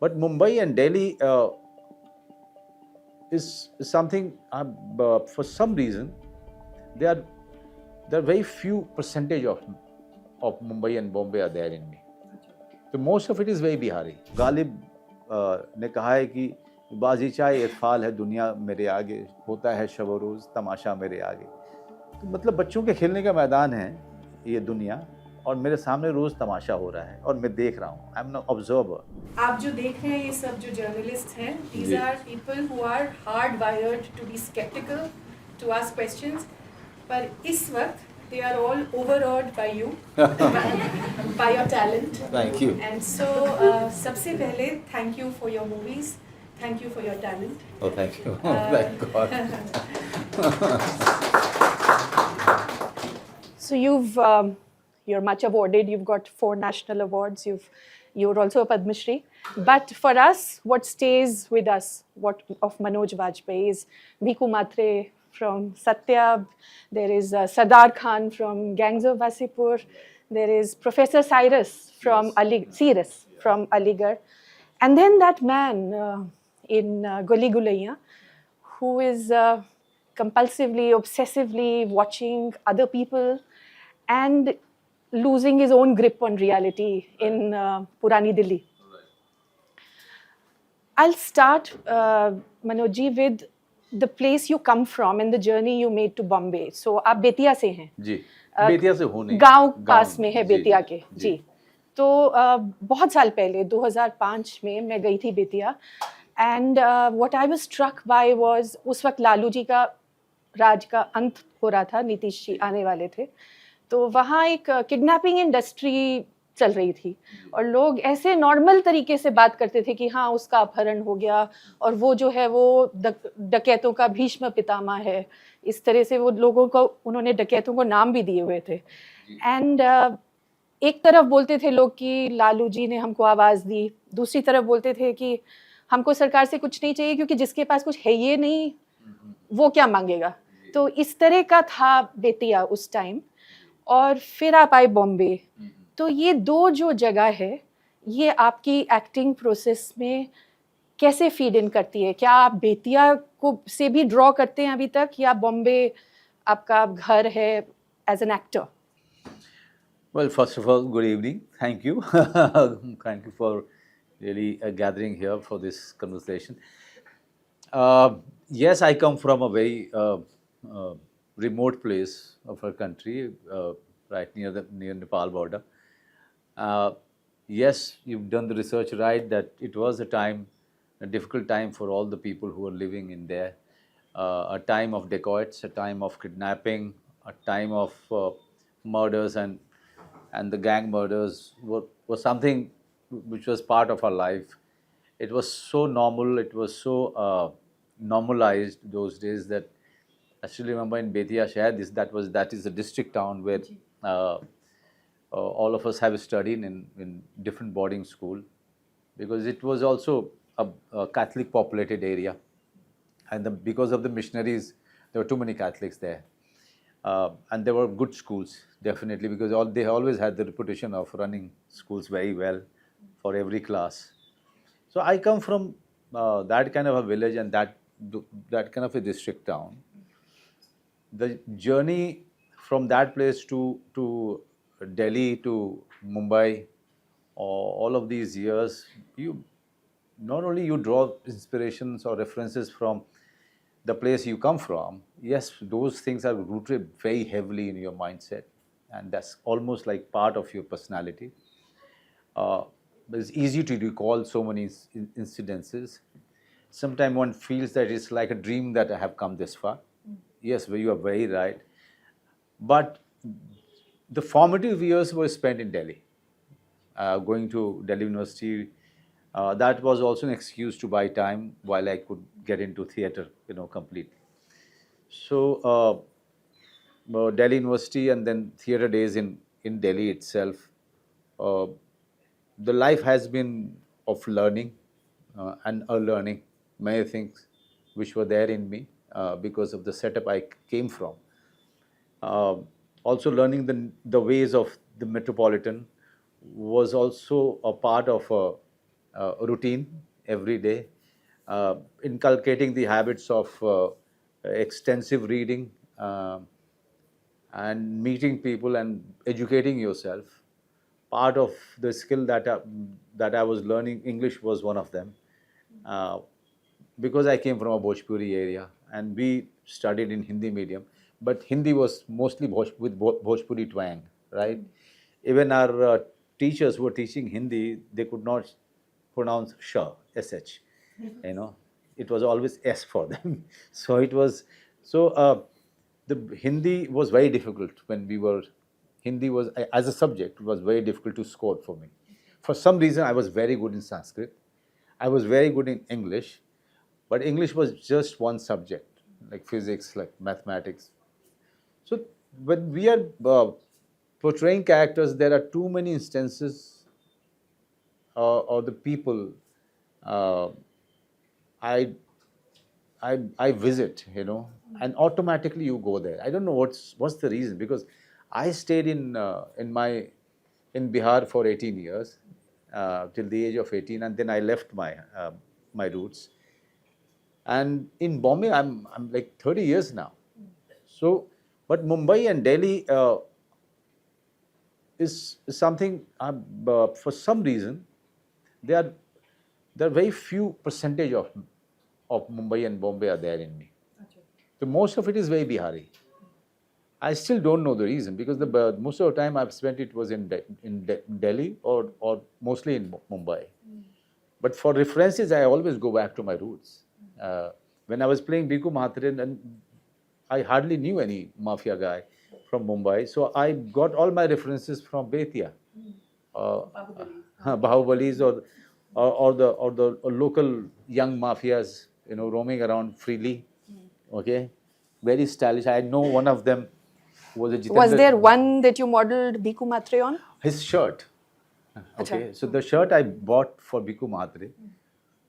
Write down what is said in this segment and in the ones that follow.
But Mumbai and Delhi is something, for some reason, there are very few percentage of Mumbai and Bombay are there in me. So most of it is very Bihari. Galib ने कहा है कि बाजी चाय इरफाल है दुनिया मेरे आगे, होता है शब रोज़ तमाशा मेरे आगे. तो मतलब बच्चों के खेलने का मैदान है ये दुनिया, और मेरे सामने रोज़ तमाशा हो रहा है और मैं देख रहा हूँ. I am an observer. आप जो देख रहे हैं ये सब जो जर्नलिस्ट हैं, these are people who are hardwired to be skeptical, to ask questions. पर इस वक्त they are all overawed by you, by your talent. Thank you. And so सबसे पहले thank you for your movies, thank you for your talent. Oh, thank you. Thank God. So you're much awarded. You've got 4 national awards. You're also a Padma Shri. But for us, what stays with us, what of Manoj Bajpayee is Bhiku Matre from Satyab. There is Sardar Khan from Gangs of Wasipur. There is Professor Cyrus from Aligarh. And then that man in Gully Gulaiya, who is compulsively, obsessively watching other people and losing his own grip on reality in Purani Delhi. I'll start, Manojji, with the place you come from and the journey you made to Bombay. So, आप बेतिया से हैं? जी, बेतिया से होने. गांव पास में है बेतिया के. जी. तो बहुत साल पहले 2005 में मैं गई थी Bettiah. And what I was struck by was उस वक्त लालू जी का राज का अंत हो रहा था, नीतीश जी आने वाले थे. तो वहाँ एक किडनैपिंग इंडस्ट्री चल रही थी और लोग ऐसे नॉर्मल तरीके से बात करते थे कि हाँ उसका अपहरण हो गया और वो जो है वो डकैतों का भीष्म पितामह है. इस तरह से वो लोगों को उन्होंने डकैतों को नाम भी दिए हुए थे. एंड एक तरफ बोलते थे लोग कि लालू जी ने हमको आवाज़ दी, दूसरी तरफ बोलते थे कि हमको सरकार से कुछ नहीं चाहिए क्योंकि जिसके पास कुछ है ये नहीं वो क्या मांगेगा. तो इस तरह का था बेतिया उस टाइम. और फिर आप आए बॉम्बे. तो ये 2 जो जगह है ये आपकी एक्टिंग प्रोसेस में कैसे फीड इन करती है? क्या आप बेतिया को से भी ड्रॉ करते हैं अभी तक या बॉम्बे आपका घर है as an actor? Well, first of all, good evening. Thank you. Thank you for really gathering here for this conversation. Yes, I come from a very remote place of our country, right near Nepal border. Yes, you've done the research right that it was a difficult time for all the people who were living in there. A time of dacoits, a time of kidnapping, a time of murders, and the gang murders was something which was part of our life. It was so normal, it was so normalized those days that I still remember in Betia Shahid, that is a district town where all of us have studied in different boarding school, because it was also a Catholic populated area, and because of the missionaries, there were too many Catholics there, and there were good schools definitely, because they always had the reputation of running schools very well for every class. So I come from that kind of a village and that kind of a district town. The journey from that place to Delhi to Mumbai, all of these years, you not only you draw inspirations or references from the place you come from, yes, those things are rooted very heavily in your mindset, and that's almost like part of your personality. It's easy to recall so many incidences. Sometimes one feels that it's like a dream that I have come this far. Yes, you are very right. But the formative years were spent in Delhi. Going to Delhi University, that was also an excuse to buy time while I could get into theatre, completely. So, Delhi University and then theatre days in Delhi itself, the life has been of learning and unlearning many things which were there in me because of the setup I came from. Also learning the ways of the metropolitan was also a part of routine every day, inculcating the habits of extensive reading, and meeting people and educating yourself. Part of the skill that I was learning, English was one of them. Uh, because I came from a Bhojpuri area and we studied in Hindi medium, but Hindi was mostly with Bhojpuri twang, right? Even our teachers who were teaching Hindi, they could not pronounce sh, sh. You know, it was always s for them. So it was so. The Hindi was very difficult when we were. Hindi was as a subject was very difficult to score for me. For some reason, I was very good in Sanskrit. I was very good in English, but English was just one subject, like physics, like mathematics. So when we are portraying characters, there are too many instances or the people uh, I, I visit, you know, and automatically you go there. I don't know what's the reason, because I stayed in Bihar for 18 years till the age of 18, and then I left my roots. And in Bombay, I'm like 30 years now. So, but Mumbai and Delhi is something for some reason there are very few percentage of Mumbai and Bombay are there in me. So most of it is very Bihari. I still don't know the reason, because the most of the time I've spent it was in Delhi or mostly in Mumbai. But for references, I always go back to my roots. When I was playing Biku Mahatrin, and I hardly knew any mafia guy from Mumbai, so I got all my references from Betia, Bahubalis, or the local young mafias, you know, roaming around freely. Okay, very stylish. I know one of them was a Jitendra. Was there one that you modeled Biku Matre on? His shirt. Okay, so the shirt I bought for Biku Matre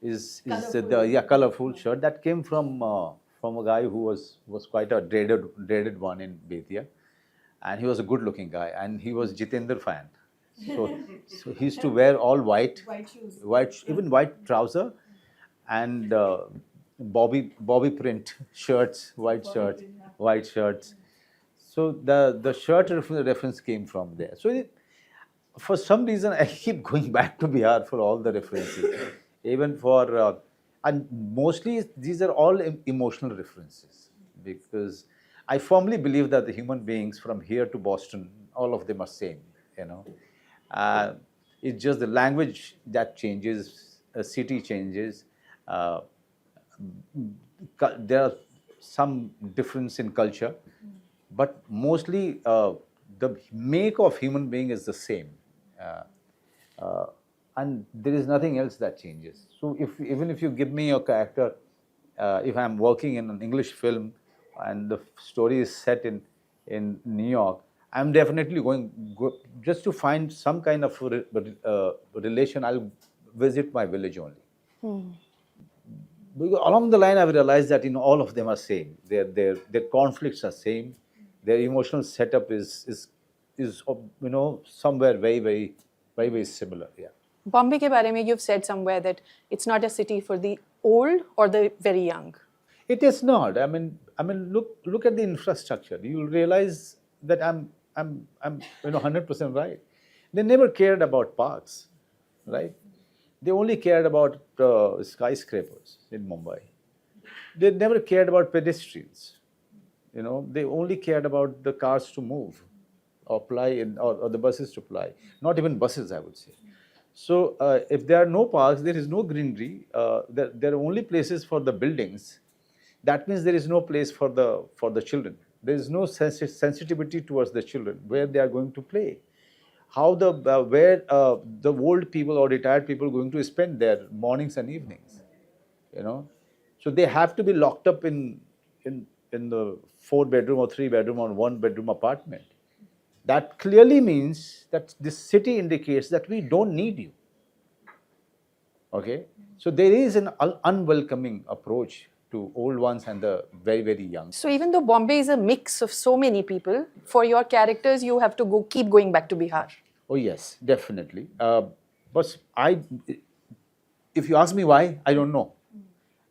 is the colorful shirt that came from a guy who was quite a dreaded one in Betia, and he was a good-looking guy, and he was Jitendra fan. So he used to wear all white shoes, even white trouser, and bobby print shirts, white shirts. So the shirt reference came from there. So for some reason, I keep going back to Bihar for all the references, even for and mostly these are all emotional references, because I firmly believe that the human beings from here to Boston, all of them are same. You know, it's just the language that changes, a city changes. There are some difference in culture, but mostly the make of human being is the same, and there is nothing else that changes. So even if you give me a character, if I'm working in an English film and the story is set in New York, I'm definitely going just to find some kind of relation. I'll visit my village only. Because along the line, I've realized that all of them are same. Their conflicts are same. Their emotional setup is somewhere very similar. Yeah. Bombay ke bare mein, you've said somewhere that it's not a city for the old or the very young. It is not. I mean, look at the infrastructure. You'll realize that I'm 100% right. They never cared about parks, right? They only cared about skyscrapers in Mumbai. They never cared about pedestrians. They only cared about the cars to move or ply or the buses to ply. Not even buses, I would say. So if there are no parks, there is no greenery. There are only places for the buildings. That means there is no place for the children. There is no sensitivity towards the children where they are going to play. How where the old people or retired people are going to spend their mornings and evenings, So they have to be locked up in the 4-bedroom or 3-bedroom or 1-bedroom apartment. That clearly means that this city indicates that we don't need you. Okay, so there is an unwelcoming approach to old ones and the very, very young. So even though Bombay is a mix of so many people, for your characters you have to keep going back to Bihar. Oh yes, definitely. But if you ask me why, I don't know.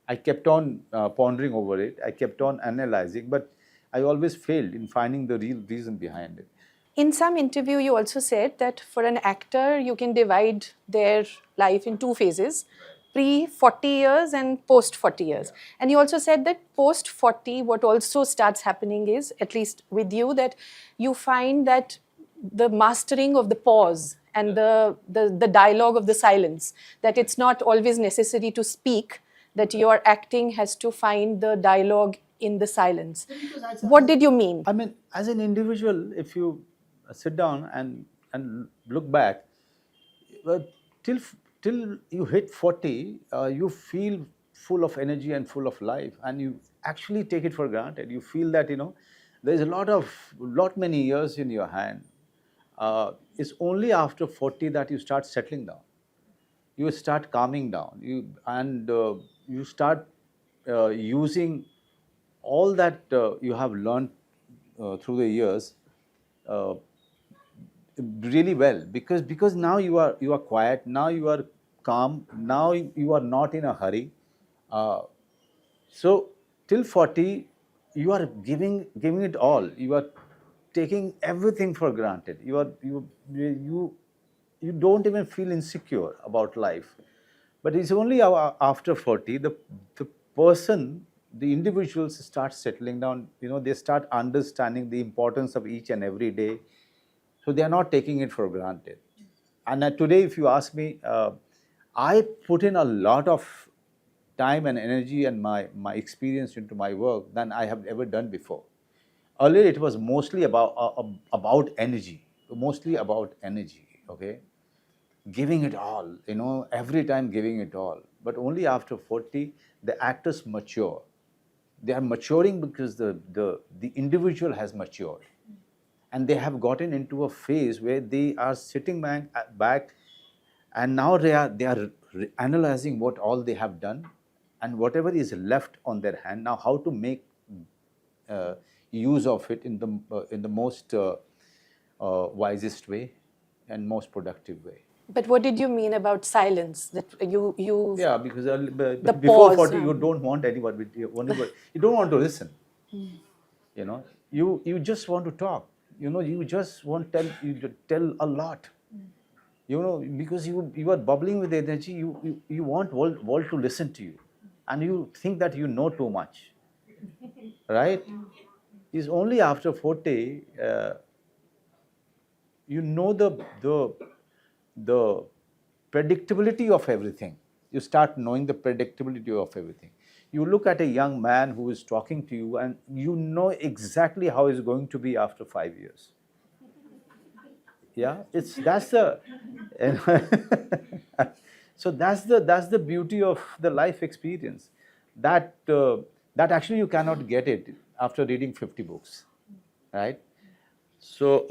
I kept on pondering over it. I kept on analyzing, but I always failed in finding the real reason behind it. In some interview, you also said that for an actor, you can divide their life in two phases, pre 40 years and post 40 years. And you also said that post 40, what also starts happening is, at least with you, that you find that the mastering of the pause and the dialogue of the silence, that it's not always necessary to speak, that your acting has to find the dialogue in the silence. What did you mean? I mean, as an individual, if you sit down and look back, well, till till you hit 40, you feel full of energy and full of life, and you actually take it for granted. You feel that there's a lot many years in your hand. It's only after 40 that you start settling down. You start calming down. You start using all that you have learned through the years uh, really well, because now you are quiet, now you are calm, now you are not in a hurry. uh, so till 40 you are giving it all. You are taking everything for granted. You don't even feel insecure about life. But it's only after 40 the person, the individuals start settling down. They start understanding the importance of each and every day. So they are not taking it for granted. And today, if you ask me, I put in a lot of time and energy and my experience into my work than I have ever done before. Earlier, it was mostly about energy, okay? Giving it all, every time giving it all. But only after 40, the actors mature. They are maturing because the individual has matured. And they have gotten into a phase where they are sitting back, and now they are analyzing what all they have done and whatever is left on their hand. Now, how to make use of it in the most wisest way and most productive way. But what did you mean about silence? That you Yeah, because the before pause, 40, you don't want anyone with you. You don't want to listen. You just want to talk. You just want to tell a lot. Because you are bubbling with energy. You want world to listen to you, and you think that you know too much, right? It's only after 40 you know the predictability of everything. You start knowing the predictability of everything. You look at a young man who is talking to you, and you know exactly how he's going to be after 5 years. Yeah, that's the so that's the beauty of the life experience. That actually you cannot get it after reading 50 books, right? So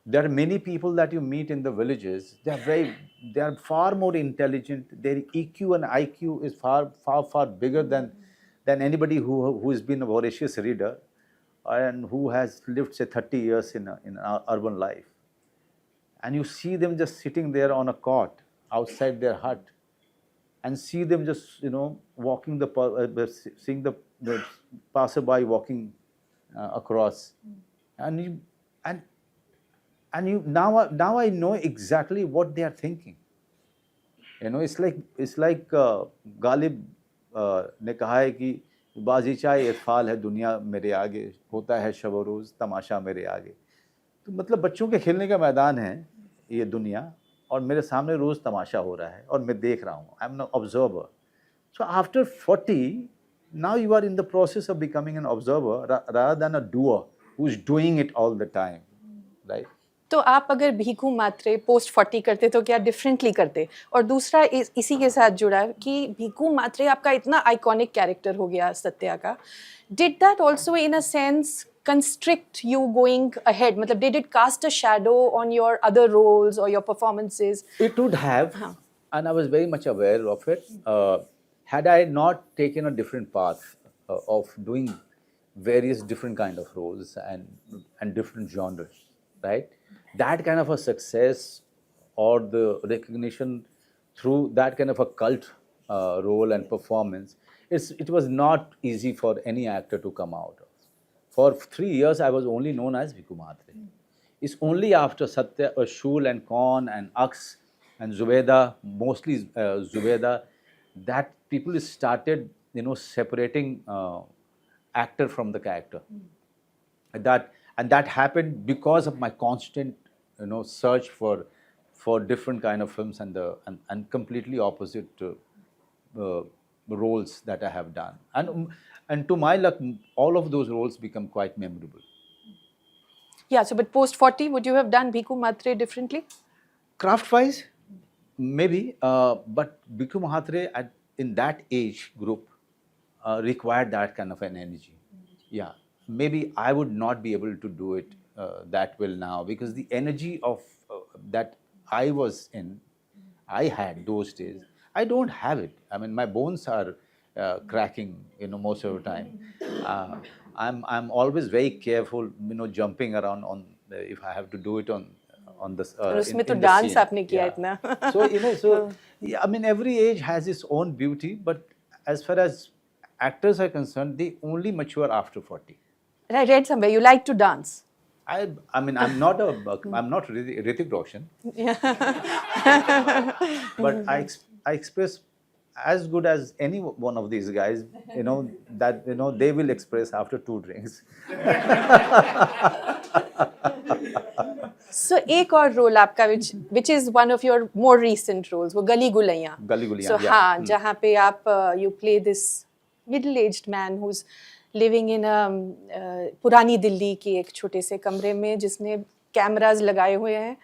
there are many people that you meet in the villages. They are far more intelligent. Their EQ and IQ is far bigger than anybody who has been a voracious reader and who has lived, say, 30 years in an urban life. And you see them just sitting there on a cot outside their hut, and see them just walking seeing the passerby walking across, and you now I know exactly what they are thinking. It's like Ghalib ने कहा है कि बाजीचाए इरफाल है दुनिया मेरे आगे, होता है शब रोज़ तमाशा मेरे आगे. तो मतलब बच्चों के खेलने का मैदान है ये दुनिया, और मेरे सामने रोज़ तमाशा हो रहा है और मैं देख रहा हूँ. I am an observer. So after 40, now you are in the process of becoming an observer rather than a doer who is doing it all the time, right? तो आप अगर भीखू मात्रे पोस्ट 40 करते तो क्या डिफरेंटली करते? और दूसरा इसी के साथ जुड़ा कि भीखू मात्रे आपका इतना आइकॉनिक कैरेक्टर हो गया सत्या का. Did that also in a sense constrict you going ahead? मतलब did it cast a shadow on your other roles or your performances? It would have, and I was very much aware of it. Had I not taken a different path of doing various different kind of roles and different genres, right? That kind of a success or the recognition through that kind of a cult role and performance, it was not easy for any actor to come out of. For 3 years, I was only known as Bhiku Mhatre. It's only after Satya, Shul and Kaun and Aks and Zubeda, mostly Zubeda, that people started, separating actor from the character. That happened because of my constant, search for different kind of films and completely opposite roles that I have done. And to my luck, all of those roles become quite memorable. Yeah, so but post 40, would you have done Bhiku Matre differently? Craft-wise, maybe, but Bhiku Mhatre in that age group required that kind of an energy. Yeah, maybe I would not be able to do it that well now, because the energy of that I was in, I had those days. I don't have it. I mean, my bones are cracking, most of the time. I'm always very careful, jumping around on if I have to do it on this. उसमें तो in the dance scene. आपने किया इतना. So yeah, I mean, every age has its own beauty, but as far as actors are concerned, they only mature after 40. And I read somewhere you like to dance. I mean, I'm not Hrithik Roshan, but I express as good as any one of these guys, that they will express after 2 drinks. So एक और role आपका which is one of your more recent roles, वो गली गुलैया. गली गुलैया, So yeah. हाँ, जहाँ पे आप you play this middle-aged man who's living in a पुरानी दिल्ली की एक छोटे से कमरे में जिसने कैमरास लगाए हुए हैं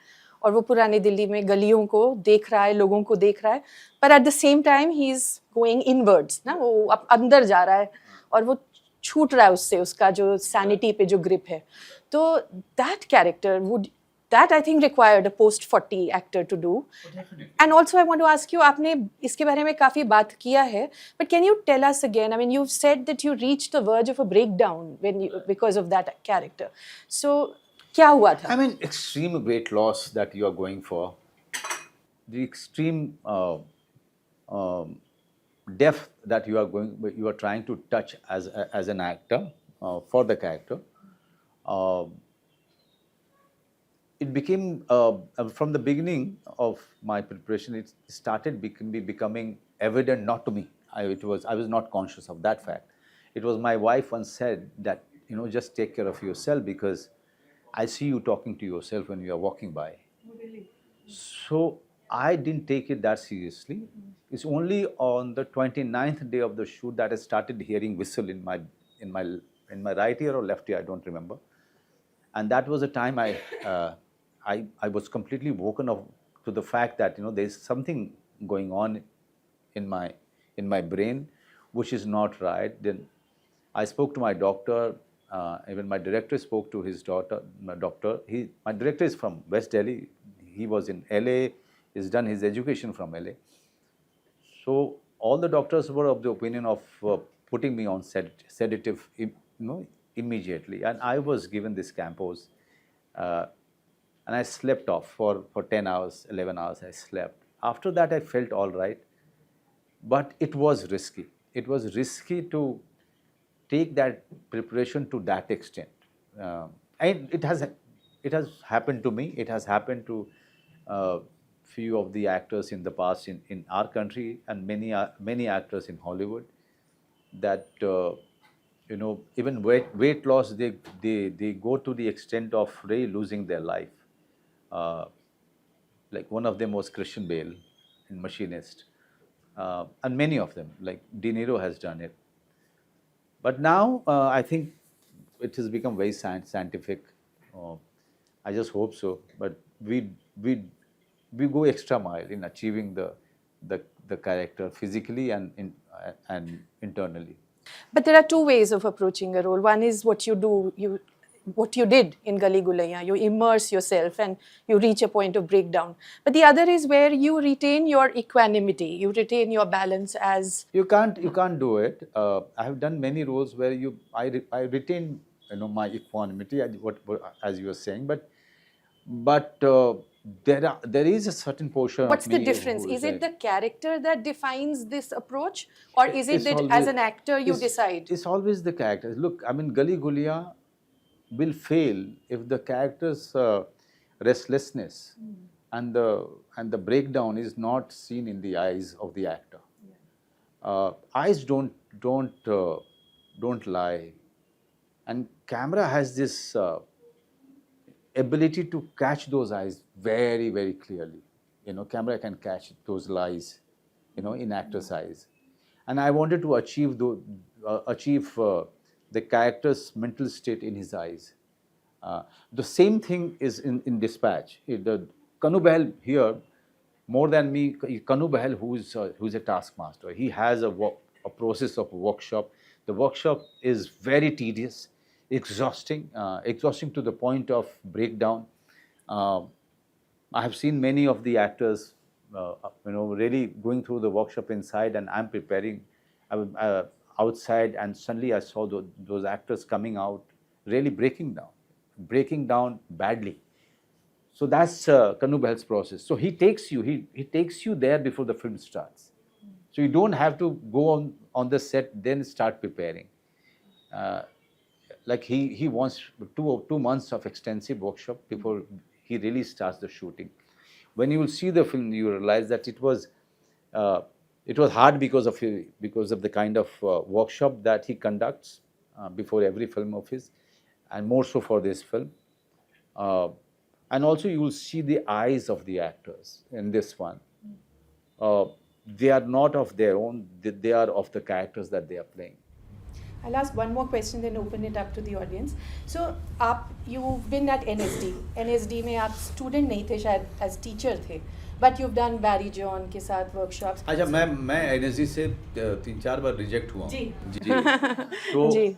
और वो पुरानी दिल्ली में गलियों को देख रहा है, लोगों को देख रहा है, पर at the same time he is going inwards, ना, वो अंदर जा रहा है और वो छूट रहा है उससे, उसका जो sanity पे जो grip है. तो that character that I think required a post 40 actor to do. And also I want to ask you, आपने इसके बारे में काफी बात किया है, but can you tell us again? I mean, you've said that you reached the verge of a breakdown because of that character. So क्या हुआ था? I mean, extreme weight loss that you are going for, the extreme depth that you are trying to touch as an actor for the character. It became from the beginning of my preparation. It started becoming evident, not to me. I was not conscious of that fact. It was my wife once said that just take care of yourself, because I see you talking to yourself when you are walking by. Really? So I didn't take it that seriously. It's only on the 29th day of the shoot that I started hearing whistle in my right ear or left ear, I don't remember. And that was the time I was completely woken up to the fact that there's something going on in my brain which is not right. Then I spoke to my doctor. Even my director spoke to his doctor. My director is from West Delhi. He was in LA. He's done his education from LA. So all the doctors were of the opinion of putting me on sedative, immediately. And I was given this Campos. And I slept off for 10 hours, 11 hours I slept. After that I felt all right. But it was risky. It was risky to take that preparation to that extent. And it has happened to me. It has happened to few of the actors in the past in our country, and many actors in Hollywood, that even weight loss, they go to the extent of really losing their life. Like one of them was Christian Bale in Machinist, and many of them, like De Niro has done it. But now I think it has become very scientific. I just hope so. But we go extra mile in achieving the character physically and internally. But there are two ways of approaching a role. One is what you do, what you did in Gali Gulaiya. You immerse yourself and you reach a point of breakdown. But the other is where you retain your equanimity, you retain your balance as... You can't do it. I have done many roles where I retain my equanimity, as you were saying. But there is a certain portion What's of the me difference? who Is it like, the character that defines this approach, or is it it's that always as an actor you decide? it's always the characters. Look, I mean, Gali Guliya will fail if the character's restlessness and the breakdown is not seen in the eyes of the actor. Eyes don't lie, and camera has this ability to catch those eyes very, very clearly. You know, camera can catch those lies, you know, in actor's eyes. And I wanted to achieve the character's mental state in his eyes. The same thing is in Dispatch. The Kanu Behel here, more than me, Kanu Behel, who's a taskmaster. He has a process of workshop. The workshop is very tedious, exhausting to the point of breakdown. Uh, I have seen many of the actors, really going through the workshop inside, and I'm preparing outside, and suddenly I saw those actors coming out, really breaking down badly. So that's Kanu Behel's process. So he takes you there before the film starts. So you don't have to go on the set then start preparing. Like he wants 2 months of extensive workshop before he really starts the shooting. When you will see the film, you realize that it was hard because of the kind of workshop that he conducts before every film of his, and more so for this film. And also you will see the eyes of the actors in this one. They are not of their own; they are of the characters that they are playing. I'll ask one more question, then open it up to the audience. So, you've been at NSD. NSD में आप student नहीं थे शायद, as teacher थे. But you've done Barry John के साथ workshops. अच्छा, मैं एनएसडी से 3-4 बार रिजेक्ट हुआ हूँ। जी। तो जी।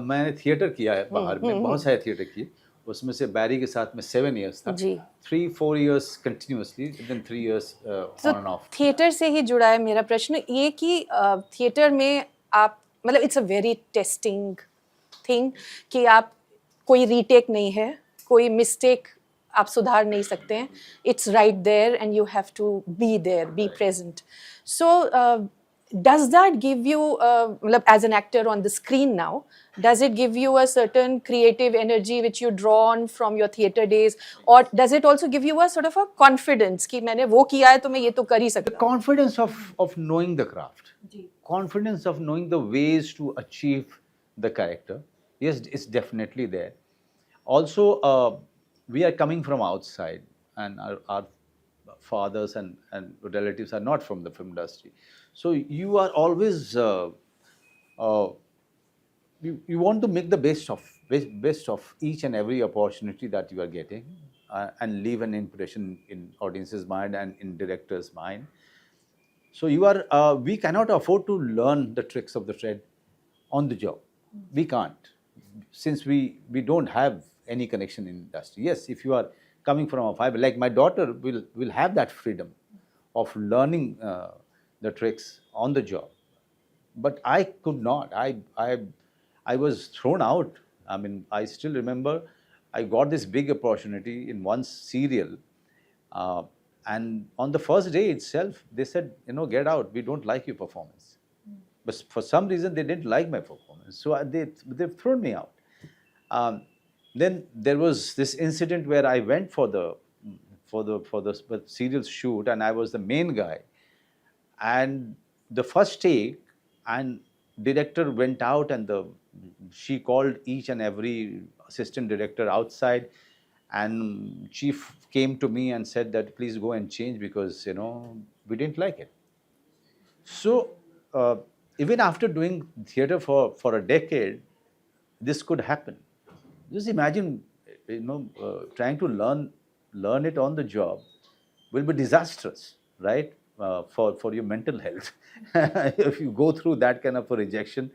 मैंने थिएटर किया है बाहर में, बहुत सारे थिएटर किए। उसमें से बैरी के साथ में 7 years था। जी। 3-4 years continuously, then 3 years on and off. Theatre से ही जुड़ा है मेरा प्रश्न, ये कि थिएटर में आप मतलब it's a very testing thing कि आप कोई रीटेक नहीं है, कोई मिस्टेक आप सुधार नहीं सकते हैं. It's right there and you have to be there, be present. So does that give you as an actor on the screen now, does it give you a certain creative energy which you draw on from your theater days, or does it also give you a sort of a confidence कि मैंने वो किया है तो मैं ये तो कर ही सकता हूँ? The confidence of knowing the craft, confidence of knowing the ways to achieve the character, yes, it's definitely there. Also, we are coming from outside, and our fathers and relatives are not from the film industry. So you are always you want to make the best of each and every opportunity that you are getting, and leave an impression in audience's mind and in director's mind. So we cannot afford to learn the tricks of the trade on the job. We can't, since we don't have any connection in industry. Yes, if you are coming from a fiber, like my daughter will have that freedom of learning the tricks on the job, but I could not. I was thrown out. I mean, I still remember I got this big opportunity in one serial, and on the first day itself, they said, get out. We don't like your performance. But for some reason, they didn't like my performance, so they've thrown me out. Then there was this incident where I went for the serial shoot, and I was the main guy. And the first take, and director went out, and she called each and every assistant director outside, and chief came to me and said that please go and change because we didn't like it. So even after doing theater for a decade, this could happen. Just imagine, trying to learn it on the job will be disastrous, right? For your mental health. If you go through that kind of a rejection,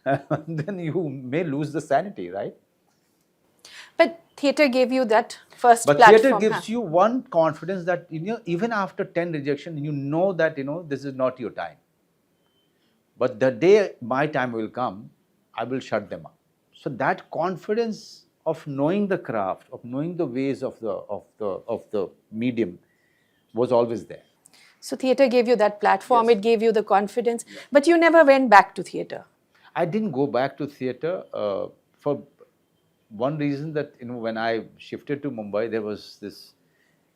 then you may lose the sanity, right? But theatre gave you that first but platform. But theatre gives you one confidence that even after 10 rejection, that this is not your time. But the day my time will come, I will shut them up. So that confidence of knowing the craft, of knowing the ways of the medium was always there. So theatre gave you that platform, Yes. it gave you the confidence, but you never went back to theatre. I didn't go back to theatre for one reason, that when I shifted to Mumbai, there was this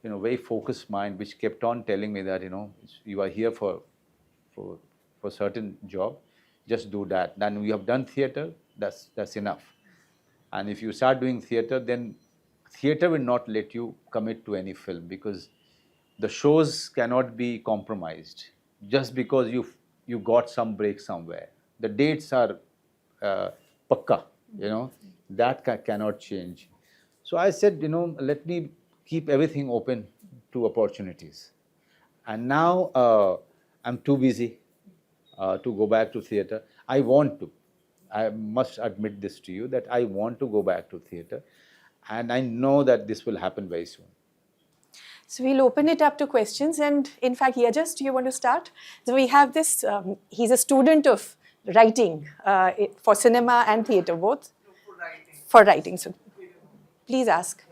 very focused mind which kept on telling me that you are here for for certain job, just do that. Then we have done theatre, that's enough. And if you start doing theatre, then theatre will not let you commit to any film, because the shows cannot be compromised just because you got some break somewhere. The dates are pakka, that cannot change. So I said, let me keep everything open to opportunities. And now I'm too busy to go back to theatre. I want to. I must admit this to you, that I want to go back to theatre, and I know that this will happen very soon. So we'll open it up to questions, and in fact, Yajas, do you want to start? So we have this, he's a student of writing for cinema and theatre both. No, for writing. For writing, so please ask.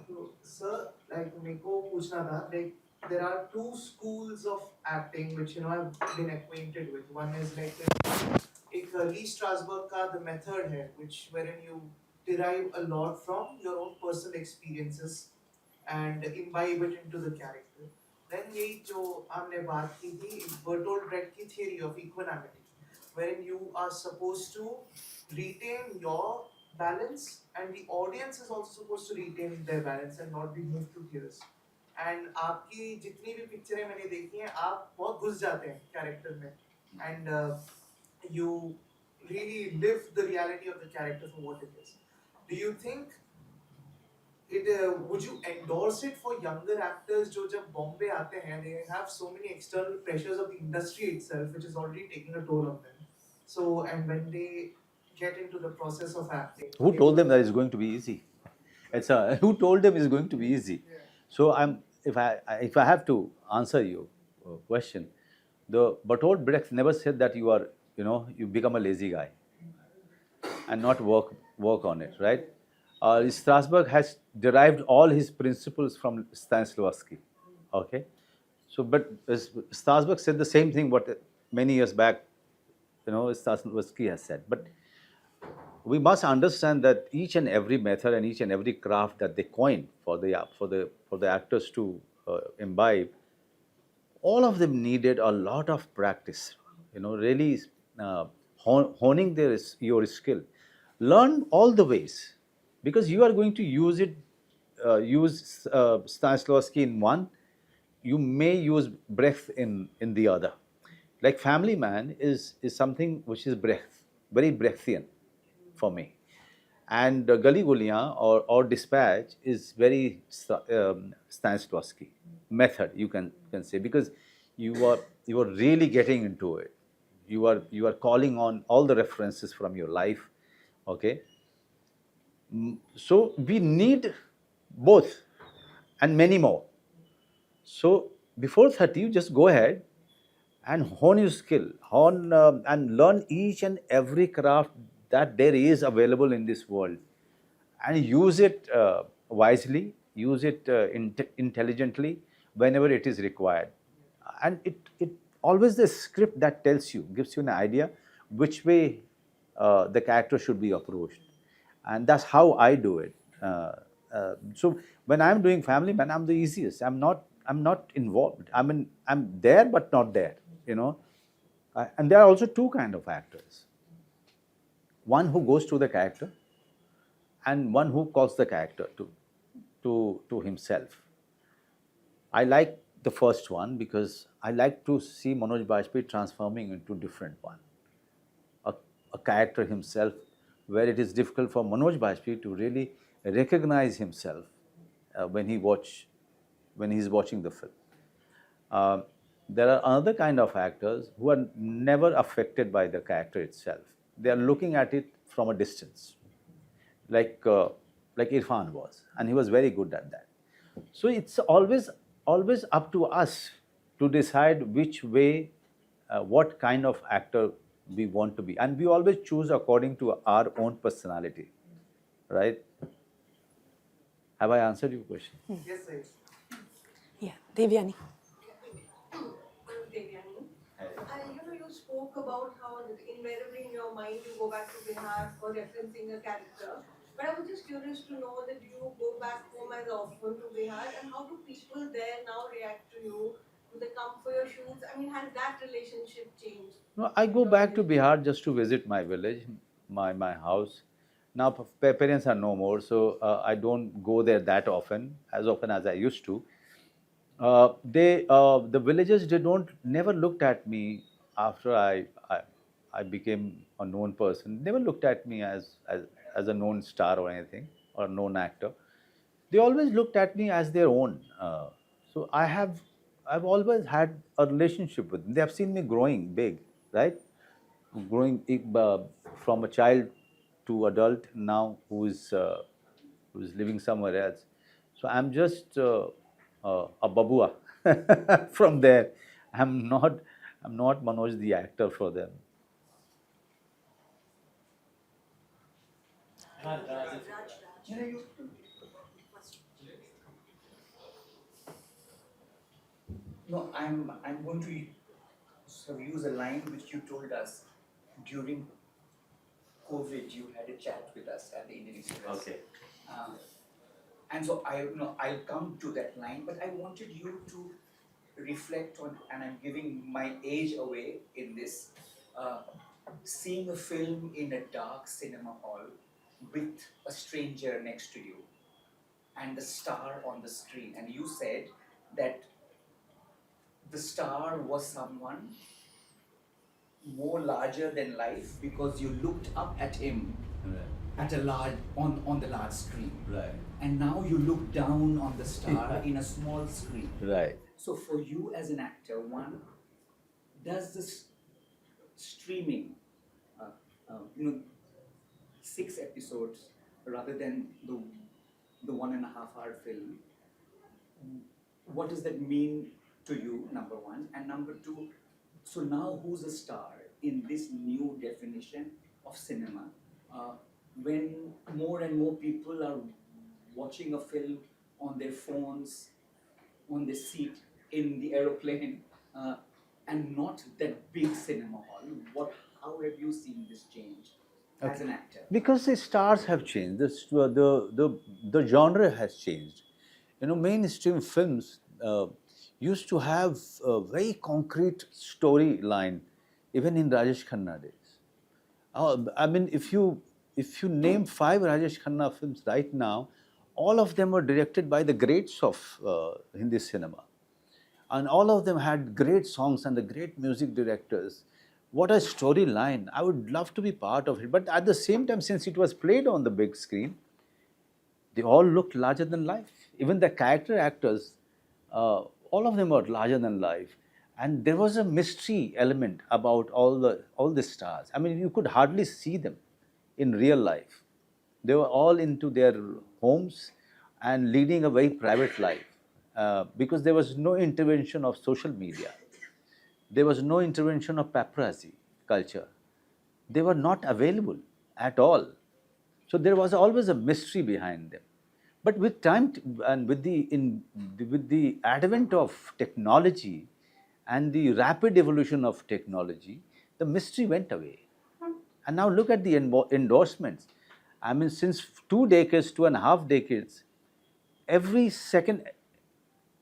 So, sir, like मेको पूछना था, like there are two schools of acting which I've been acquainted with. One is like एक Lee Strasberg का the method है, which wherein you derive a lot from your own personal experiences and imbibe it into the character. Then ये जो हमने बात की थी Bertolt Brecht की theory of equanimity, wherein you are supposed to retain your balance and the audience is also supposed to retain their balance and not be moved to tears. And आपकी जितनी भी पिक्चरें मैंने देखी हैं, आप बहुत घुस जाते हैं कैरेक्टर में, and you really live the reality of the character for what it is. Do you think would you endorse it for younger actors जो जब बॉम्बे आते हैं, they have so many external pressures of the industry itself which is already taking a toll on them. So, and when they get into the process of acting, who told them that it's going to be easy? Who told them it's going to be easy? Yeah. So if I have to answer your question, the Bertolt Brecht never said that you become a lazy guy and not work on it, right? Strasberg has derived all his principles from Stanislavski, okay? So, but Strasberg said the same thing what many years back, Stanislavski has said. But we must understand that each and every method and each and every craft that they coin for the actors to imbibe, all of them needed a lot of practice. Really honing your skill. Learn all the ways, because you are going to use Stanislavski in one, you may use Brecht in the other. Like Family Man is something which is Brecht, very Brechtian for me. And Gali Guliyan or Dispatch is very Stanislavski method, you can say, because you are really getting into it. You are calling on all the references from your life, okay? So we need both and many more. So before 30, you just go ahead and hone your skill, and learn each and every craft that there is available in this world, and use it wisely, use it intelligently whenever it is required. And it always the script that tells you, gives you an idea which way the character should be approached. And that's how I do it. So when I'm doing Family Man, I'm the easiest. I'm not involved. I'm there but not there, and there are also two kind of actors. One who goes to the character, and one who calls the character to himself. I like the first one because I like to see Manoj Bajpayee transforming into different one, a character himself, where it is difficult for Manoj Bajpayee to really recognize himself when he's watching the film. There are other kind of actors who are never affected by the character itself. They are looking at it from a distance, like Irfan was, and he was very good at that. So it's always up to us to decide which way, what kind of actor we want to be, and we always choose according to our own personality, right? Have I answered your question? Yes, sir. Yeah, Devyani. Devyani. You spoke about how invariably in your mind you go back to Bihar for referencing a character. But I was just curious to know that you go back home as often to Bihar, and how do people there now react to you? Do they come for your shoots? I mean, has that relationship changed? No, I go back to Bihar just to visit my village, my house. Now parents are no more, so I don't go there that often, as I used to. The villagers, they don't never looked at me after I became a known person. Never looked at me as a known star or anything, or a known actor. They always looked at me as their own. So I've always had a relationship with them. They have seen me growing big, right? Growing from a child to adult now, who's living somewhere else. So I'm just a babua from there. I'm not I'm not Manoj the actor for them. No, I'm going to sort of use a line which you told us during COVID. You had a chat with us at the Indian Express. Okay. Um, and so I'll come to that line, but I wanted you to reflect on, and I'm giving my age away in this, seeing a film in a dark cinema hall with a stranger next to you and the star on the screen. And you said that the star was someone more larger than life because you looked up at him at a large on the large screen. Right. And now you look down on the star in a small screen. Right. So for you as an actor, one, does this streaming, uh, uh, you know, 6 episodes rather than the 1.5 hour film, what does that mean to you, number one? And number two, so now who's a star in this new definition of cinema? When more and more people are watching a film on their phones, on the seat in the aeroplane, and not that big cinema hall, how have you seen this change as an actor? Because the stars have changed, the genre has changed. You know, mainstream films used to have a very concrete storyline, even in Rajesh Khanna days. I mean, if you name 5 Rajesh Khanna films right now, all of them were directed by the greats of Hindi cinema, and all of them had great songs and the great music directors. What a storyline! I would love to be part of it, but at the same time, since it was played on the big screen, they all looked larger than life. Even the character actors, all of them were larger than life, and there was a mystery element about all the stars. I mean, you could hardly see them in real life. They were all into their homes and leading a very private life, because there was no intervention of social media. There was no intervention of paparazzi culture. They were not available at all. So there was always a mystery behind them. But with time and with the advent of technology and the rapid evolution of technology, the mystery went away. And now look at the endorsements. I mean, since 2 decades, 2.5 decades, every second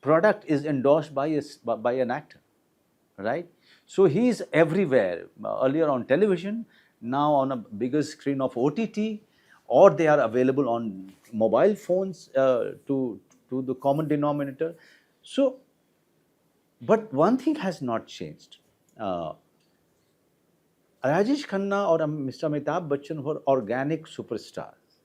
product is endorsed by an actor, right? So he is everywhere. Earlier on television, now on a bigger screen of OTT, or they are available on mobile phones, to the common denominator. So, but one thing has not changed. Rajesh Khanna or Mr. Amitabh Bachchan were organic superstars.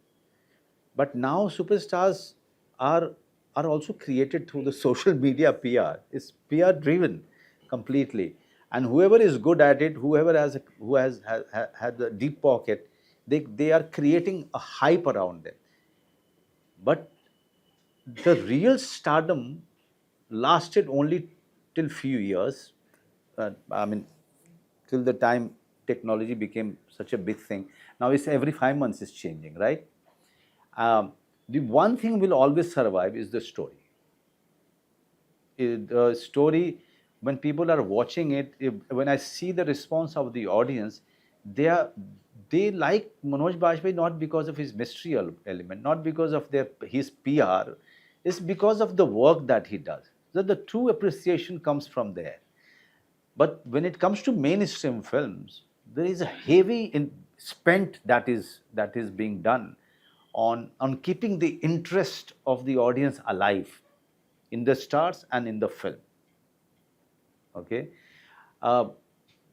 But now superstars are also created through the social media PR. It's PR driven completely, and whoever is good at it, who has had the deep pocket, they are creating a hype around them. But the real stardom lasted only till few years. I mean, till the time technology became such a big thing. Now it's every 5 months is changing, right? The one thing will always survive is the story. The story, when people are watching it, when I see the response of the audience, they like Manoj Bajpayee not because of his mystery element, not because of his PR, it's because of the work that he does. So the true appreciation comes from there. But when it comes to mainstream films, there is a heavy spent that is being done on keeping the interest of the audience alive in the stars and in the film. Okay, uh,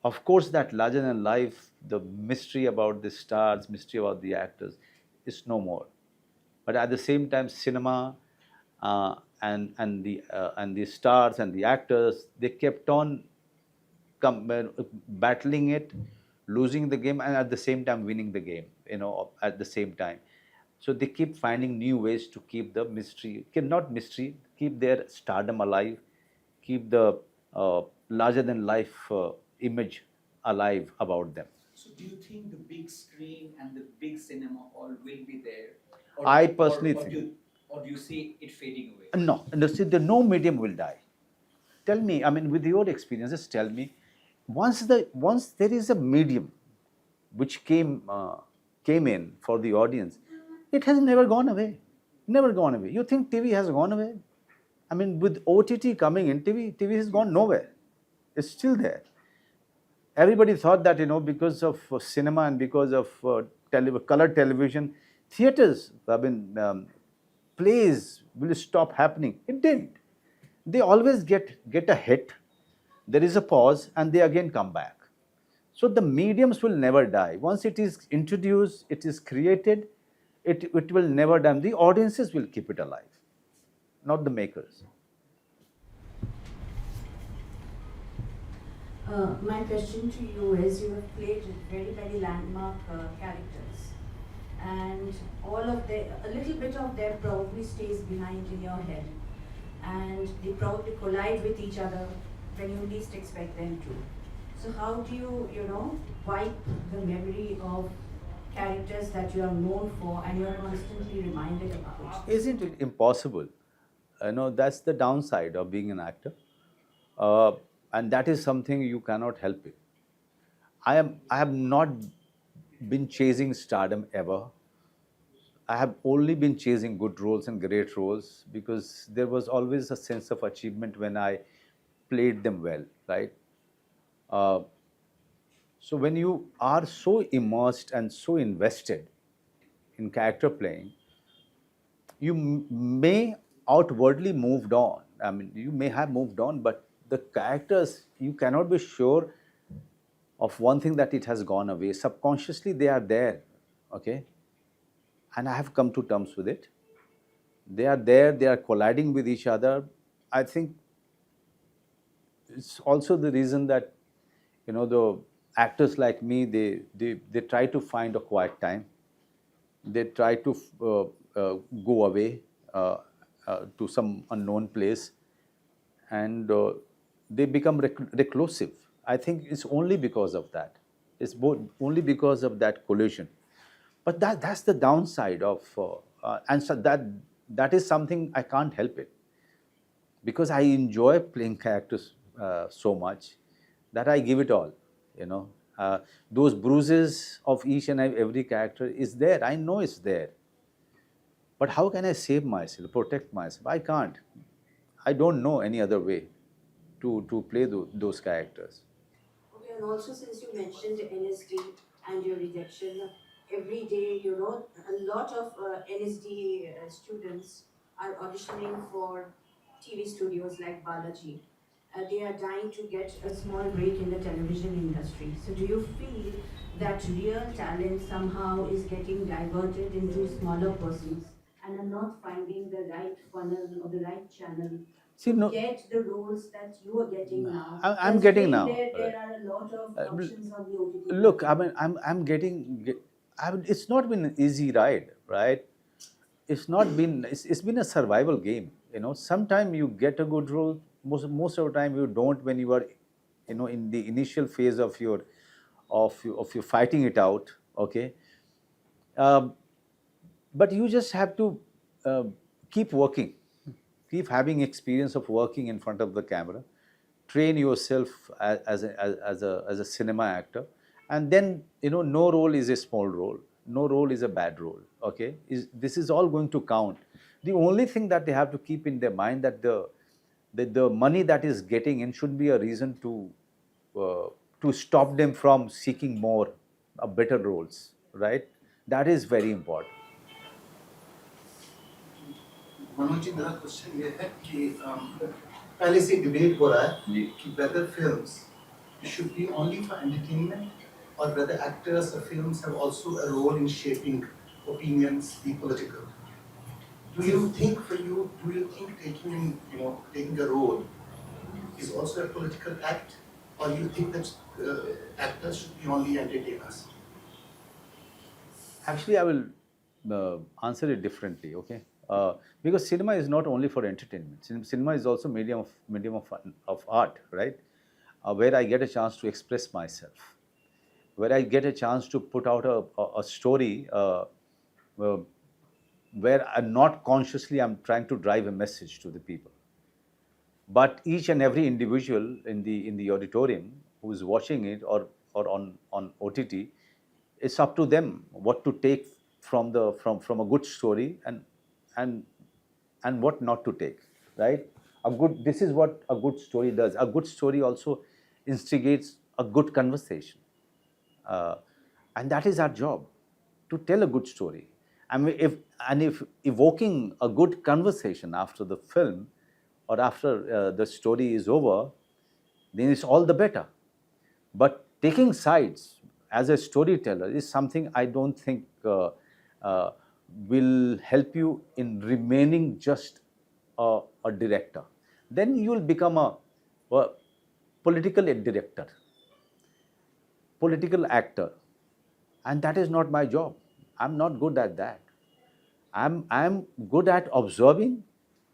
of course, that larger than life, the mystery about the stars, mystery about the actors, is no more. But at the same time, cinema and the stars and the actors, they kept on battling it, losing the game, and at the same time winning the game. At the same time, so they keep finding new ways to keep the mystery, not mystery, keep their stardom alive, keep the larger than life image alive about them. So do you think the big screen and the big cinema all will be there? I personally think. Or do you see it fading away? No, see, no medium will die. Tell me, I mean, with your experiences, tell me, once there is a medium which came in for the audience, it has never gone away. Never gone away. You think TV has gone away? I mean, with OTT coming in, TV has gone nowhere. It's still there. Everybody thought that, because of cinema and because of color television, theaters, plays will stop happening. It didn't. They always get a hit, there is a pause, and they again come back. So the mediums will never die. Once it is introduced, it is created, it will never die. The audiences will keep it alive, not the makers. My question to you is, you have played very, very landmark characters, and a little bit of them probably stays behind in your head, and they probably collide with each other when you least expect them to. So how do you, wipe the memory of characters that you are known for and you are constantly reminded about? Isn't it impossible? That's the downside of being an actor. And that is something you cannot help it. I have not been chasing stardom ever. I have only been chasing good roles and great roles, because there was always a sense of achievement when I played them well, right? So when you are so immersed and so invested in character playing, you may outwardly moved on. I mean, you may have moved on, but the characters, you cannot be sure of one thing, that it has gone away. Subconsciously, they are there, okay? And I have come to terms with it. They are there, they are colliding with each other. I think it's also the reason that, the actors like me, they try to find a quiet time. They try to go away to some unknown place, and they become reclusive. I think it's only because of that. It's only because of that collision. But that's the downside of, and so that is something I can't help it, because I enjoy playing characters so much that I give it all. Those bruises of each and every character is there. I know it's there. But how can I save myself, protect myself? I can't. I don't know any other way to play those characters. Okay, and also since you mentioned NSD and your rejection, every day, a lot of NSD students are auditioning for TV studios like Balaji. They are dying to get a small break in the television industry. So do you feel that real talent somehow is getting diverted into smaller persons and are not finding the right funnel or the right channel to get the roles that you are getting now? I'm getting now. There are a lot of options on the OTT. Look, I mean, I'm getting. It's not been an easy ride, right? It's been a survival game. Sometimes you get a good role. Most of the time you don't, when you are, in the initial phase of your of you fighting it out, okay? Um, but you just have to uh, keep working, keep having experience of working in front of the camera, train yourself as a cinema actor, and then no role is a small role, no role is a bad role, okay? This is all going to count. The only thing that they have to keep in their mind that the money that is getting in should be a reason uh, to stop them from seeking more better roles, right? That is very important. Manoj ji मेरा question ये है कि पहले से debate हो रहा है जी। कि whether films should be only for entertainment or whether actors or films have also a role in shaping opinions, be political. Do you think taking a role is also a political act, or you think that actors should be only entertainers? Actually, I will answer it differently, okay? Because cinema is not only for entertainment. Cinema is also medium of art, right? Where I get a chance to express myself, where I get a chance to put out a story where I'm not consciously I'm trying to drive a message to the people. But each and every individual in the auditorium who is watching it or on OTT, it's up to them what to take from a good story and what not to take, right? This is what a good story does. A good story also instigates a good conversation, and that is our job, to tell a good story. If evoking a good conversation after the film or after the story is over, then it's all the better. But taking sides as a storyteller is something I don't think will help you in remaining just a director. Then you will become a political director, political actor, and that is not my job. I'm not good at that. I'm good at observing,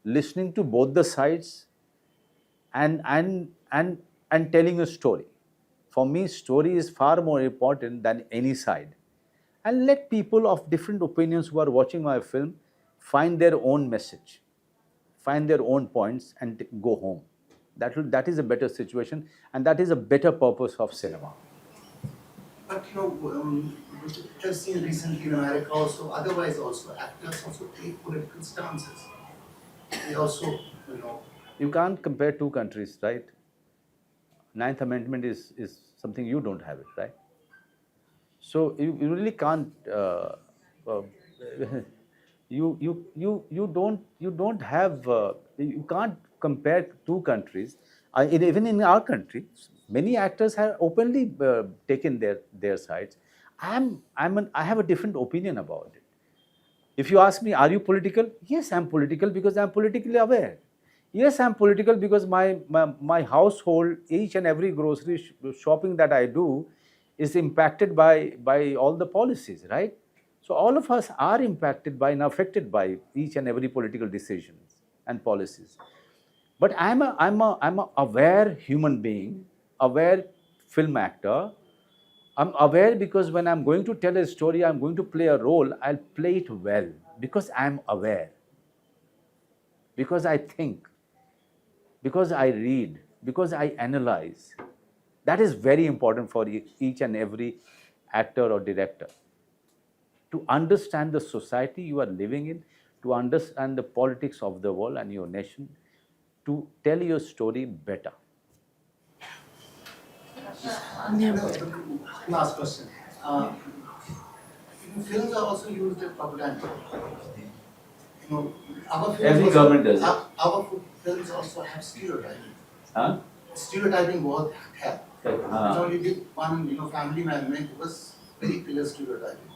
listening to both the sides, and telling a story. For me, story is far more important than any side. And let people of different opinions who are watching my film find their own message, find their own points, and go home. That is a better situation, and that is a better purpose of cinema. But I've seen recently in America also, otherwise also, actors also take political stances. They also, You can't compare two countries, right? Ninth Amendment is something you don't have it, right? So you really can't. Uh, you don't have. You can't compare two countries. Even in our country, many actors have openly taken their sides. I have a different opinion about it. If you ask me, are you political? Yes, I'm political because I'm politically aware. Yes, I'm political because my household, each and every grocery shopping that I do is impacted by all the policies, right? So all of us are impacted by and affected by each and every political decisions and policies. But I'm a aware human being, aware film actor. I'm aware because when I'm going to tell a story, I'm going to play a role, I'll play it well because I'm aware, because I think, because I read, because I analyze. That is very important for each and every actor or director. To understand the society you are living in, to understand the politics of the world and your nation, to tell your story better. last question. Films are also used in propaganda. Our films Every also, government does it. Our films also have stereotyping. Huh? Stereotyping बहुत है. हाँ. You did one, Family Man में it was very clear stereotyping.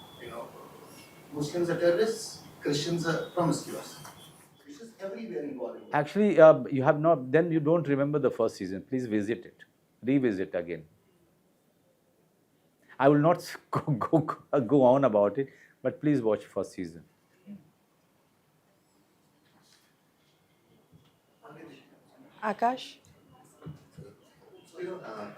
Muslims are terrorists, Christians are promiscuous. This is everywhere in Bollywood. Actually, you have not, then you don't remember the first season. Please visit it, revisit again. I will not go on about it, but please watch first season. Akash?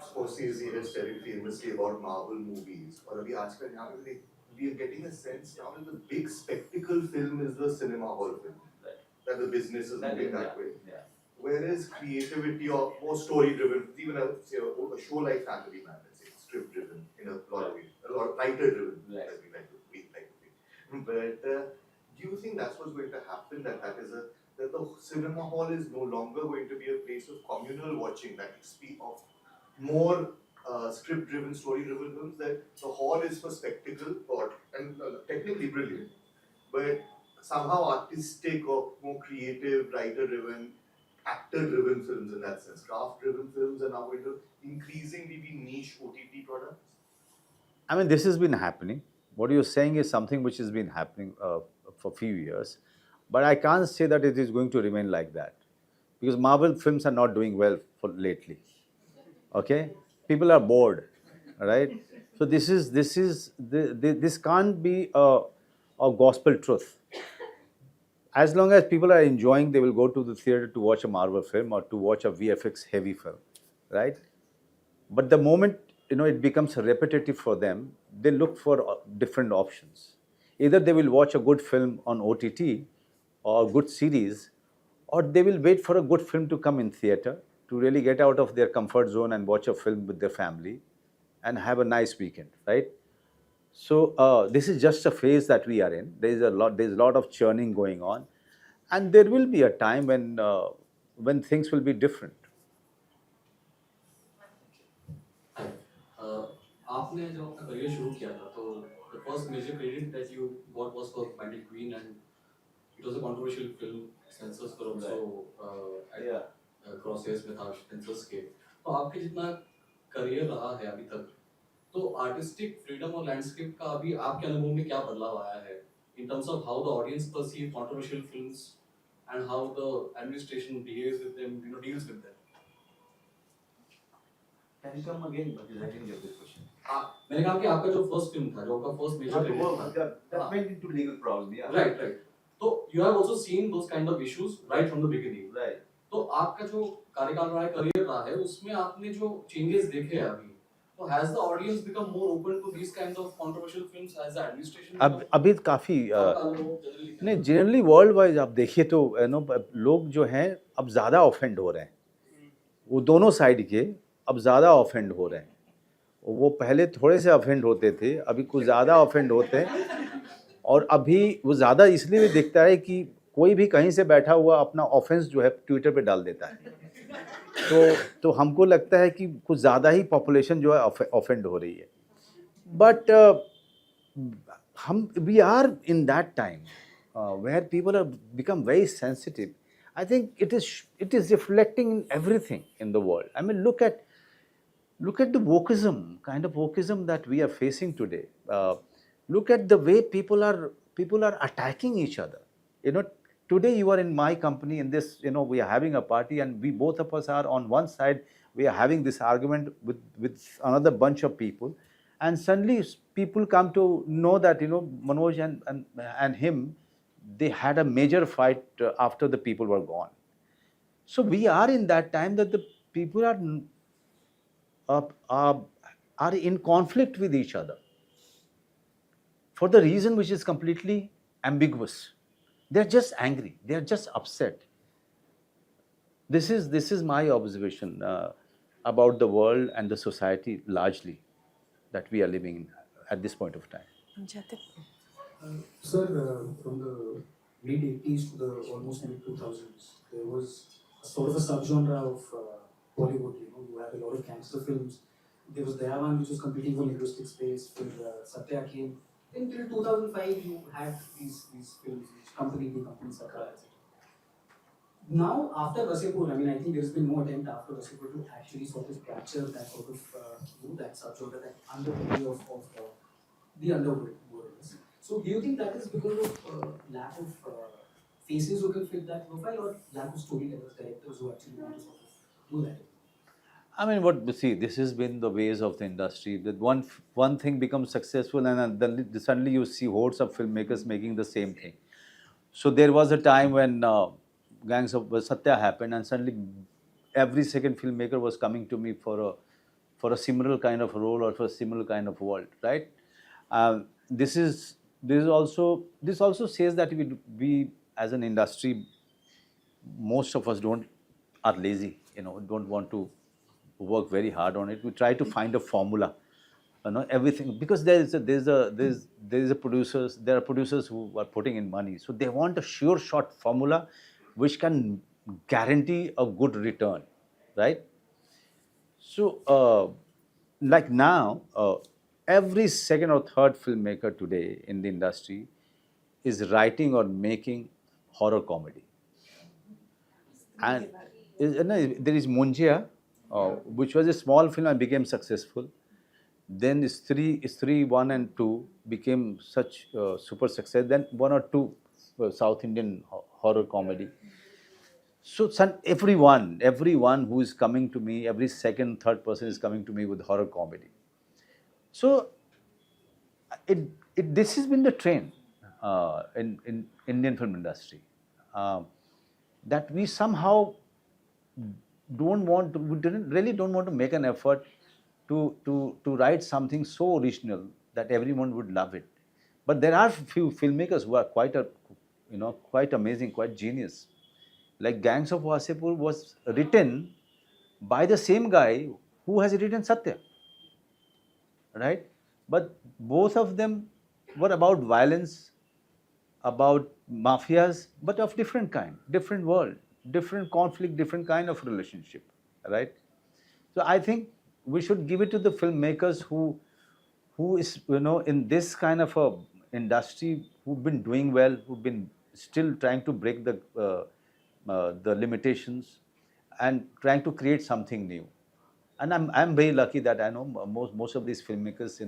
Scorsese has said it famously about Marvel movies. और अभी आजकल यहाँ पे we are getting a sense now that the big spectacle film is the cinema hall film. Right. That the business is moving that way. Yeah. Whereas creativity or more story driven, even a show like Family Man, let's say, script driven in a lot of ways, a lot of writer driven, as we like to think. But do you think that's what's going to happen? That the cinema hall is no longer going to be a place of communal watching, that you speak of more script driven, story driven films, that the hall is for spectacle and technically brilliant, but somehow artistic or more creative, writer driven, actor driven films in that sense. Craft driven films are now going to increasingly be niche OTT products. I mean, this has been happening. What you're saying is something which has been happening for a few years, but I can't say that it is going to remain like that, because Marvel films are not doing well for lately. Okay, people are bored, right? So this can't be a gospel truth. As long as people are enjoying, they will go to the theater to watch a Marvel film or to watch a VFX heavy film, right? But the moment it becomes repetitive for them, they look for different options. Either they will watch a good film on OTT or a good series, or they will wait for a good film to come in theater to really get out of their comfort zone and watch a film with their family and have a nice weekend, right? So this is just a phase that we are in. There's a lot of churning going on, and there will be a time when things will be different. आपने जब अपना career शुरू किया था तो the first major credit that you got was for Mighty Queen, and it was a controversial film. Censors were also crosshairs में था censors के. तो आपके जितना करियर रहा है अभी तक, तो आर्टिस्टिक फ्रीडम और लैंडस्केप का अभी आपके अनुभव में क्या बदलाव आया है in terms of how the audience perceive controversial films and how the administration behaves with them, deals with them? Can you come again? Because I didn't get this question. मैंने कहा कि आपका जो फर्स्ट फिल्म था, जो आपका first major credit था, that went into legal problem, yeah. Right. तो you have also seen those kind of issues right from the beginning. Right. तो आपका जो कार्यकाल रहा है, करियर रहा है, उसमें आपने जो changes देखे हैं अभी, तो has the audience become more open to these kinds of controversial films as the administration? अभी काफी नहीं, जनरली वर्ल्ड वाइज आप देखिए तो लोग जो हैं अब ज़्यादा ऑफेंड हो रहे हैं, वो दोनों साइड के अब ज़्यादा ऑफेंड हो रहे हैं. वो पहले थोड़े से ऑफेंड होते थे, अभी कुछ ज़्यादा ऑफेंड होते हैं. और अभी वो ज़्यादा इसलिए भी दिखता है कि कोई भी कहीं से बैठा हुआ अपना ऑफेंस जो है ट्विटर पे डाल देता है. तो हमको लगता है कि कुछ ज़्यादा ही पॉपुलेशन जो है ऑफेंड हो रही है. But we are in that time where people are become very sensitive. I think it is reflecting in everything in the world. I mean, look at the wokeism, kind of wokeism that we are facing today. Look at the way people are attacking each other. Today you are in my company, in this, we are having a party, and we both of us are on one side. We are having this argument with another bunch of people, and suddenly people come to know that Manoj and him, they had a major fight after the people were gone. So we are in that time that the people are in conflict with each other for the reason which is completely ambiguous. They're just angry. They're just upset. This is my observation about the world and the society largely that we are living in at this point of time. Sir, from the mid-80s to the almost mid-2000s, there was a sort of a subgenre of Bollywood. You had a lot of gangster films. There was Dayavan, which was competing for linguistic space. When Satya came, until 2005, you had these films which accompanied the company Satya. Now, after Rasipur, I think there's been no attempt after Rasipur to actually sort of capture that sort of that subgenre, that underbelly of the underworld. So do you think that is because of lack of faces who can fit that profile, or lack of storytellers, directors who actually want to sort of do that? I mean, this has been the ways of the industry. That one thing becomes successful, and then suddenly you see hordes of filmmakers making the same thing. So there was a time when Gangs of Satya happened, and suddenly every second filmmaker was coming to me for a similar kind of role or for a similar kind of world, right? Um, this is this also says that we as an industry, most of us are lazy, don't want to work very hard on it. We try to find a formula, everything, because there are producers who are putting in money, so they want a sure shot formula which can guarantee a good return, right? So like now, every second or third filmmaker today in the industry is writing or making horror comedy. And there is Munjia, which was a small film and became successful. Then Istri 1 and 2 became such super success. Then 1 or 2 South Indian horror comedy. So everyone who is coming to me, every second, third person is coming to me with horror comedy. So this has been the trend in Indian film industry, that we somehow really don't want to make an effort to write something so original that everyone would love it. But there are few filmmakers who are quite amazing, quite genius. Like Gangs of Wasipur was written by the same guy who has written Satya, right? But both of them were about violence, about mafias, but of different kind, different world, different conflict, different kind of relationship, right? So I think we should give it to the filmmakers who is in this kind of a industry, who've been doing well, who've been still trying to break the limitations and trying to create something new. And I'm very lucky that I know most of these filmmakers,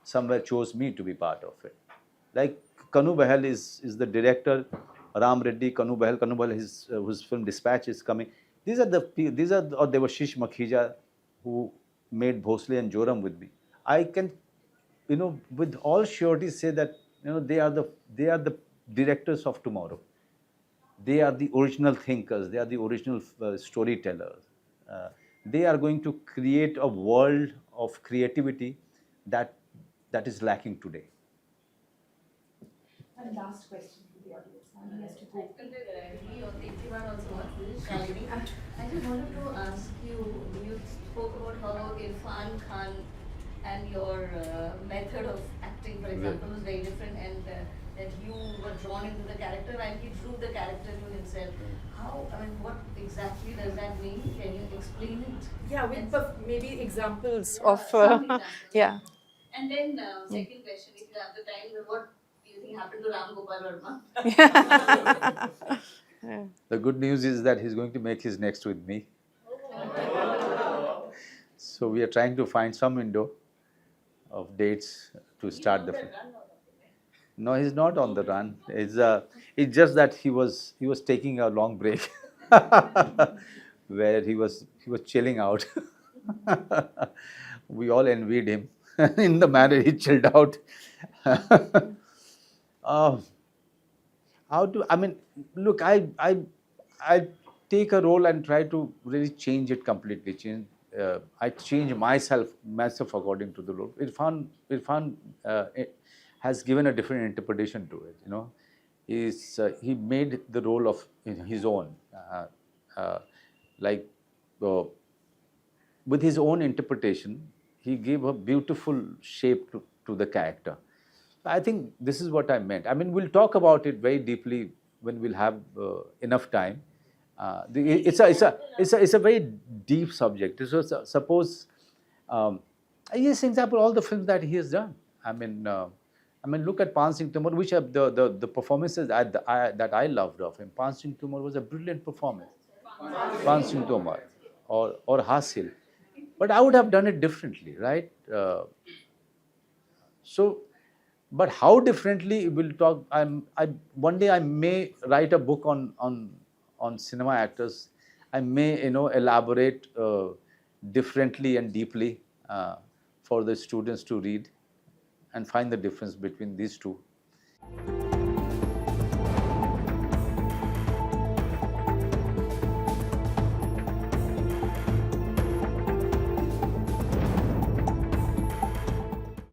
somewhere chose me to be part of it. Like Kanu Bahal is the director, Ram Reddy, Kanu Bahal, whose film Dispatch is coming. Or there was Shish Makhija, who made Bhosle and Joram with me. I can, with all surety say that, they are the directors of tomorrow. They are the original thinkers. They are the original storytellers. They are going to create a world of creativity that is lacking today. And last question to the audience. He has to go. I just wanted to ask you, you spoke about how Irfan Khan and your method of acting, for example, was very different, and that you were drawn into the character and he drew the character to himself. What exactly does that mean? Can you explain it? Yeah, with maybe examples Yeah, of. some examples. Yeah. And then, second question, if you have the time, what do you think happened to Ram Gopal Verma? The good news is that he's going to make his next with me. So we are trying to find some window of dates to start the film. No, he's not on the run. It's just that he was taking a long break, where he was chilling out. We all envied him in the manner he chilled out. Look, I take a role and try to really change it completely. I change myself according to the role. Irfan has given a different interpretation to it. He made the role of his own, with his own interpretation. He gave a beautiful shape to the character. I think this is what I meant. We'll talk about it very deeply when we'll have enough time. It's a very deep subject. So suppose, yes, example, all the films that he has done. Look at Pan Singh Tomar, which are the performances that I loved of him. Pan Singh Tomar was a brilliant performance. Pan Singh Tomar or Hasil. But I would have done it differently, right? But how differently we'll talk. One day I may write a book on cinema actors. I may elaborate differently and deeply for the students to read and find the difference between these two.